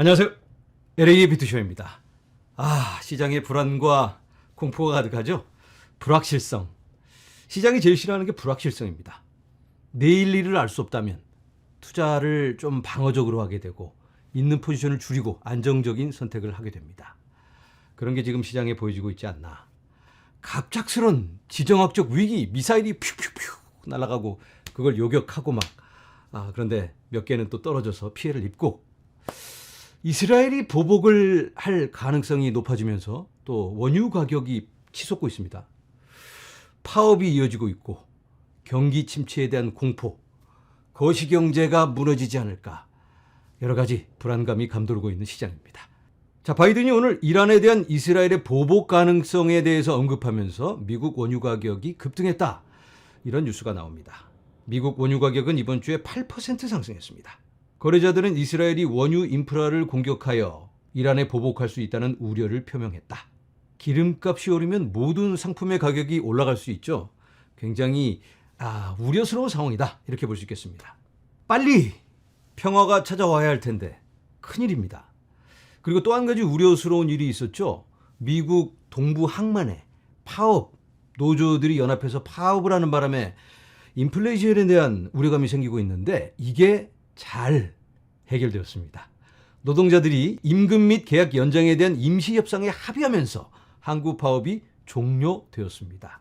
안녕하세요. LA의 비투쇼입니다. 시장의 불안과 공포가 가득하죠? 불확실성. 시장이 제일 싫어하는 게 불확실성입니다. 내일 일을 알 수 없다면 투자를 좀 방어적으로 하게 되고 있는 포지션을 줄이고 안정적인 선택을 하게 됩니다. 그런 게 지금 시장에 보여지고 있지 않나. 갑작스런 지정학적 위기, 미사일이 퓨퓨퓨 날아가고 그걸 요격하고 그런데 몇 개는 또 떨어져서 피해를 입고 이스라엘이 보복을 할 가능성이 높아지면서 또 원유 가격이 치솟고 있습니다. 파업이 이어지고 있고 경기 침체에 대한 공포, 거시경제가 무너지지 않을까 여러 가지 불안감이 감돌고 있는 시장입니다. 자, 바이든이 오늘 이란에 대한 이스라엘의 보복 가능성에 대해서 언급하면서 미국 원유 가격이 급등했다. 이런 뉴스가 나옵니다. 미국 원유 가격은 이번 주에 8% 상승했습니다. 거래자들은 이스라엘이 원유 인프라를 공격하여 이란에 보복할 수 있다는 우려를 표명했다. 기름값이 오르면 모든 상품의 가격이 올라갈 수 있죠. 굉장히 우려스러운 상황이다. 이렇게 볼 수 있겠습니다. 빨리 평화가 찾아와야 할 텐데 큰일입니다. 그리고 또 한 가지 우려스러운 일이 있었죠. 미국 동부 항만에 파업, 노조들이 연합해서 파업을 하는 바람에 인플레이션에 대한 우려감이 생기고 있는데 이게 잘 해결되었습니다. 노동자들이 임금 및 계약 연장에 대한 임시협상에 합의하면서 항구 파업이 종료되었습니다.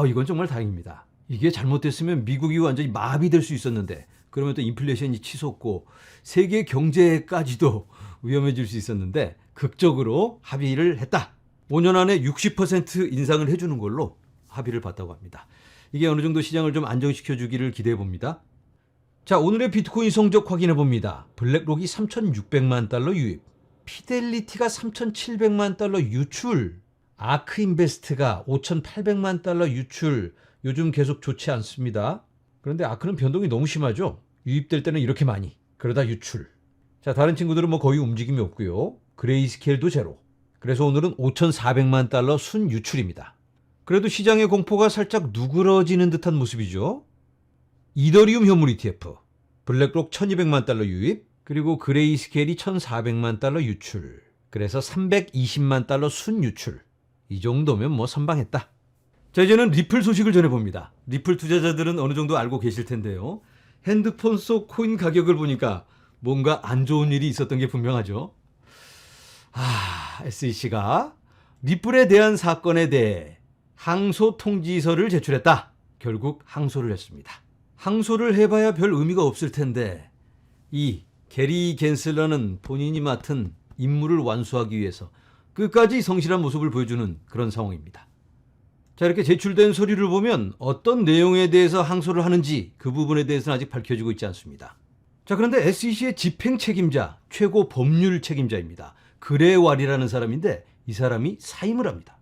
이건 정말 다행입니다. 이게 잘못됐으면 미국이 완전히 마비될 수 있었는데 그러면 또 인플레이션이 치솟고 세계 경제까지도 위험해질 수 있었는데 극적으로 합의를 했다. 5년 안에 60% 인상을 해주는 걸로 합의를 봤다고 합니다. 이게 어느 정도 시장을 좀 안정시켜주기를 기대해 봅니다. 자, 오늘의 비트코인 성적 확인해 봅니다. 블랙록이 3,600만 달러 유입, 피델리티가 3,700만 달러 유출, 아크인베스트가 5,800만 달러 유출. 요즘 계속 좋지 않습니다. 그런데 아크는 변동이 너무 심하죠. 유입될 때는 이렇게 많이, 그러다 유출. 자, 다른 친구들은 거의 움직임이 없고요. 그레이스케일도 제로. 그래서 오늘은 5,400만 달러 순 유출입니다. 그래도 시장의 공포가 살짝 누그러지는 듯한 모습이죠. 이더리움 현물 ETF, 블랙록 1200만 달러 유입, 그리고 그레이스케일이 1400만 달러 유출. 그래서 320만 달러 순 유출. 이 정도면 선방했다. 자, 이제는 리플 소식을 전해봅니다. 리플 투자자들은 어느 정도 알고 계실 텐데요. 핸드폰 속 코인 가격을 보니까 뭔가 안 좋은 일이 있었던 게 분명하죠. SEC가 리플에 대한 사건에 대해 항소 통지서를 제출했다. 결국 항소를 했습니다. 항소를 해봐야 별 의미가 없을 텐데 이 게리 갠슬러는 본인이 맡은 임무를 완수하기 위해서 끝까지 성실한 모습을 보여주는 그런 상황입니다. 자, 이렇게 제출된 서류를 보면 어떤 내용에 대해서 항소를 하는지 그 부분에 대해서는 아직 밝혀지고 있지 않습니다. 자, 그런데 SEC의 집행 책임자, 최고 법률 책임자입니다. 그레왈이라는 사람인데 이 사람이 사임을 합니다.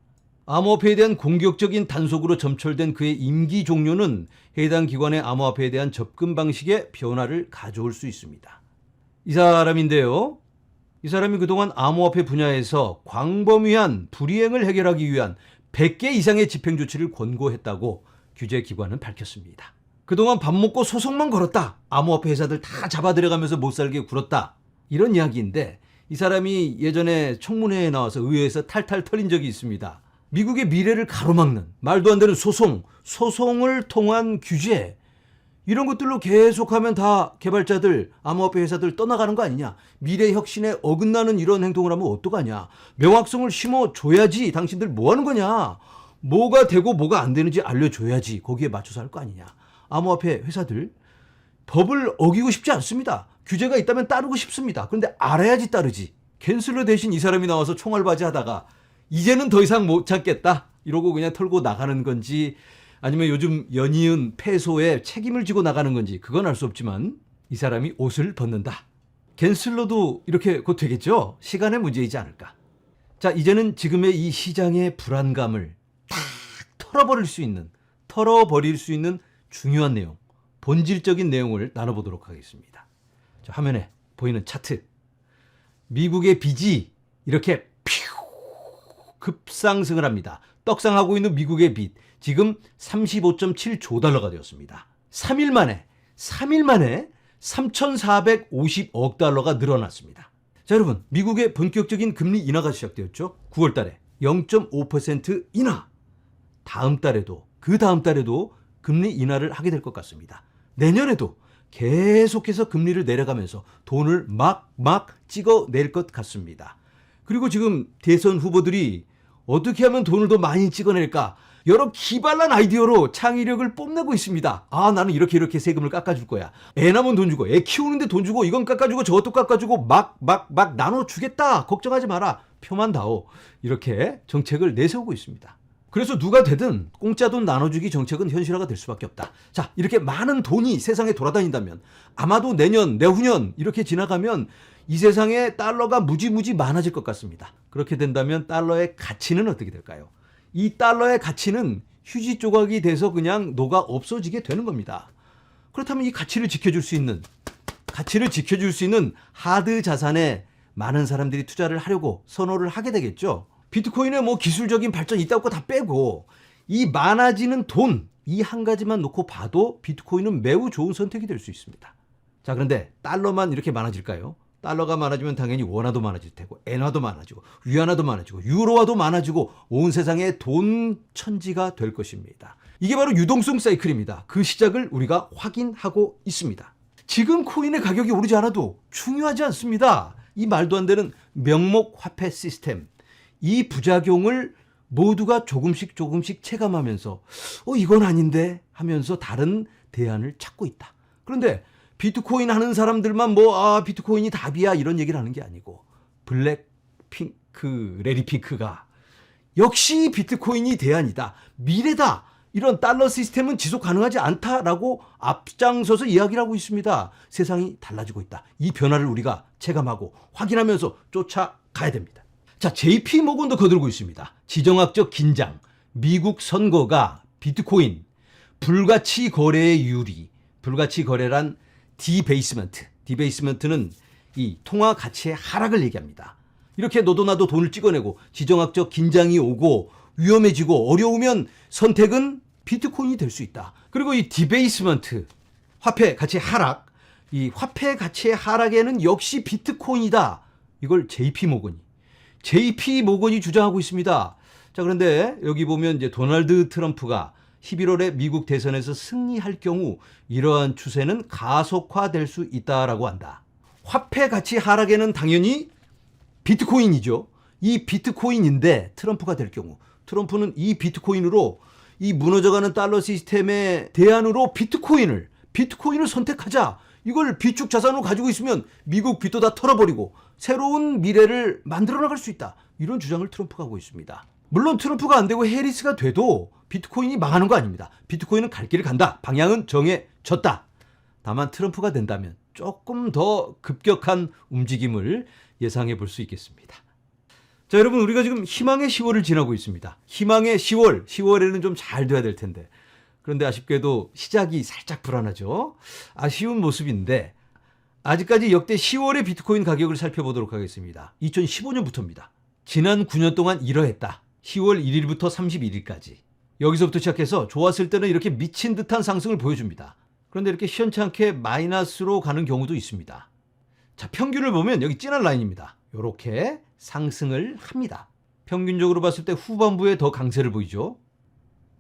암호화폐에 대한 공격적인 단속으로 점철된 그의 임기 종료는 해당 기관의 암호화폐에 대한 접근 방식에 변화를 가져올 수 있습니다. 이 사람인데요. 이 사람이 그동안 암호화폐 분야에서 광범위한 불이행을 해결하기 위한 100개 이상의 집행조치를 권고했다고 규제기관은 밝혔습니다. 그동안 밥 먹고 소송만 걸었다. 암호화폐 회사들 다 잡아들여가면서 못살게 굴었다. 이런 이야기인데 이 사람이 예전에 청문회에 나와서 의회에서 탈탈 털린 적이 있습니다. 미국의 미래를 가로막는 말도 안 되는 소송을 통한 규제 이런 것들로 계속하면 다 개발자들, 암호화폐 회사들 떠나가는 거 아니냐. 미래 혁신에 어긋나는 이런 행동을 하면 어떡하냐. 명확성을 심어줘야지. 당신들 뭐 하는 거냐. 뭐가 되고 뭐가 안 되는지 알려줘야지. 거기에 맞춰서 할 거 아니냐. 암호화폐 회사들 법을 어기고 싶지 않습니다. 규제가 있다면 따르고 싶습니다. 그런데 알아야지 따르지. 캔슬러 대신 이 사람이 나와서 총알바지 하다가 이제는 더 이상 못 참겠다 이러고 그냥 털고 나가는 건지 아니면 요즘 연이은 패소에 책임을 지고 나가는 건지 그건 알 수 없지만 이 사람이 옷을 벗는다. 캔슬러도 이렇게 곧 되겠죠. 시간의 문제이지 않을까. 자, 이제는 지금의 이 시장의 불안감을 딱 털어버릴 수 있는 중요한 내용, 본질적인 내용을 나눠보도록 하겠습니다. 자, 화면에 보이는 차트. 미국의 빚이 이렇게 급상승을 합니다. 떡상하고 있는 미국의 빚 지금 35.7조 달러가 되었습니다. 3일 만에 3,450억 달러가 늘어났습니다. 자, 여러분, 미국의 본격적인 금리 인하가 시작되었죠. 9월 달에 0.5% 인하. 다음 달에도, 그 다음 달에도 금리 인하를 하게 될 것 같습니다. 내년에도 계속해서 금리를 내려가면서 돈을 막 찍어낼 것 같습니다. 그리고 지금 대선 후보들이 어떻게 하면 돈을 더 많이 찍어낼까? 여러 기발한 아이디어로 창의력을 뽐내고 있습니다. 아, 나는 이렇게 세금을 깎아줄 거야. 애 낳으면 돈 주고, 애 키우는데 돈 주고, 이건 깎아주고 저것도 깎아주고 막 나눠주겠다. 걱정하지 마라. 표만 다오. 이렇게 정책을 내세우고 있습니다. 그래서 누가 되든 공짜 돈 나눠주기 정책은 현실화가 될 수밖에 없다. 자, 이렇게 많은 돈이 세상에 돌아다닌다면 아마도 내년, 내후년 이렇게 지나가면 이 세상에 달러가 무지무지 많아질 것 같습니다. 그렇게 된다면 달러의 가치는 어떻게 될까요? 이 달러의 가치는 휴지 조각이 돼서 그냥 녹아 없어지게 되는 겁니다. 그렇다면 이 가치를 지켜줄 수 있는 하드 자산에 많은 사람들이 투자를 하려고 선호를 하게 되겠죠. 비트코인에 뭐 기술적인 발전이 있다고 다 빼고 이 많아지는 돈, 이 한 가지만 놓고 봐도 비트코인은 매우 좋은 선택이 될 수 있습니다. 자, 그런데 달러만 이렇게 많아질까요? 달러가 많아지면 당연히 원화도 많아질 테고, 엔화도 많아지고, 위안화도 많아지고, 유로화도 많아지고, 온 세상에 돈 천지가 될 것입니다. 이게 바로 유동성 사이클입니다. 그 시작을 우리가 확인하고 있습니다. 지금 코인의 가격이 오르지 않아도 중요하지 않습니다. 이 말도 안 되는 명목 화폐 시스템, 이 부작용을 모두가 조금씩 체감하면서 이건 아닌데 하면서 다른 대안을 찾고 있다. 그런데 비트코인 하는 사람들만 비트코인이 답이야 이런 얘기를 하는 게 아니고, 블랙핑크, 레리핑크가 역시 비트코인이 대안이다, 미래다, 이런 달러 시스템은 지속 가능하지 않다라고 앞장서서 이야기를 하고 있습니다. 세상이 달라지고 있다. 이 변화를 우리가 체감하고 확인하면서 쫓아가야 됩니다. 자, JP 모건도 거들고 있습니다. 지정학적 긴장, 미국 선거가 비트코인, 불가치 거래의 유리, 불가치 거래란 디베이스먼트는 이 통화 가치의 하락을 얘기합니다. 이렇게 너도 나도 돈을 찍어내고 지정학적 긴장이 오고 위험해지고 어려우면 선택은 비트코인이 될 수 있다. 그리고 이 디베이스먼트, 화폐 가치의 하락, 이 화폐 가치의 하락에는 역시 비트코인이다. 이걸 JP 모건이 주장하고 있습니다. 자, 그런데 여기 보면 이제 도널드 트럼프가 11월에 미국 대선에서 승리할 경우 이러한 추세는 가속화될 수 있다라고 한다. 화폐 가치 하락에는 당연히 비트코인이죠. 이 비트코인인데 트럼프가 될 경우, 트럼프는 이 비트코인으로 이 무너져가는 달러 시스템의 대안으로 비트코인을 선택하자. 이걸 비축 자산으로 가지고 있으면 미국 빚도 다 털어버리고 새로운 미래를 만들어 나갈 수 있다. 이런 주장을 트럼프가 하고 있습니다. 물론 트럼프가 안 되고 해리스가 돼도 비트코인이 망하는 거 아닙니다. 비트코인은 갈 길을 간다. 방향은 정해졌다. 다만 트럼프가 된다면 조금 더 급격한 움직임을 예상해 볼 수 있겠습니다. 자, 여러분, 우리가 지금 희망의 10월을 지나고 있습니다. 희망의 10월에는 좀 잘 돼야 될 텐데, 그런데 아쉽게도 시작이 살짝 불안하죠. 아쉬운 모습인데 아직까지 역대 10월의 비트코인 가격을 살펴보도록 하겠습니다. 2015년부터입니다. 지난 9년 동안 이러했다. 10월 1일부터 31일까지. 여기서부터 시작해서 좋았을 때는 이렇게 미친 듯한 상승을 보여줍니다. 그런데 이렇게 시원찮게 마이너스로 가는 경우도 있습니다. 자, 평균을 보면 여기 진한 라인입니다. 이렇게 상승을 합니다. 평균적으로 봤을 때 후반부에 더 강세를 보이죠.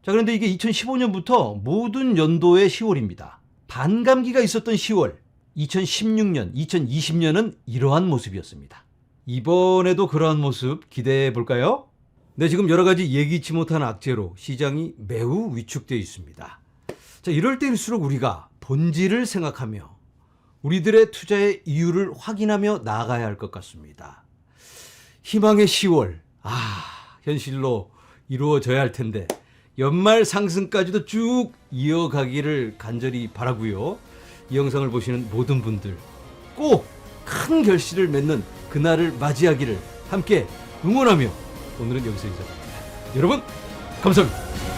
자, 그런데 이게 2015년부터 모든 연도의 10월입니다. 반감기가 있었던 10월, 2016년, 2020년은 이러한 모습이었습니다. 이번에도 그러한 모습 기대해 볼까요? 네, 지금 여러 가지 예기치 못한 악재로 시장이 매우 위축되어 있습니다. 자, 이럴 때일수록 우리가 본질을 생각하며 우리들의 투자의 이유를 확인하며 나아가야 할 것 같습니다. 희망의 10월, 현실로 이루어져야 할 텐데 연말 상승까지도 쭉 이어가기를 간절히 바라고요. 이 영상을 보시는 모든 분들 꼭 큰 결실을 맺는 그날을 맞이하기를 함께 응원하며 오늘은 여기서 인사드립니다. 여러분, 감사합니다.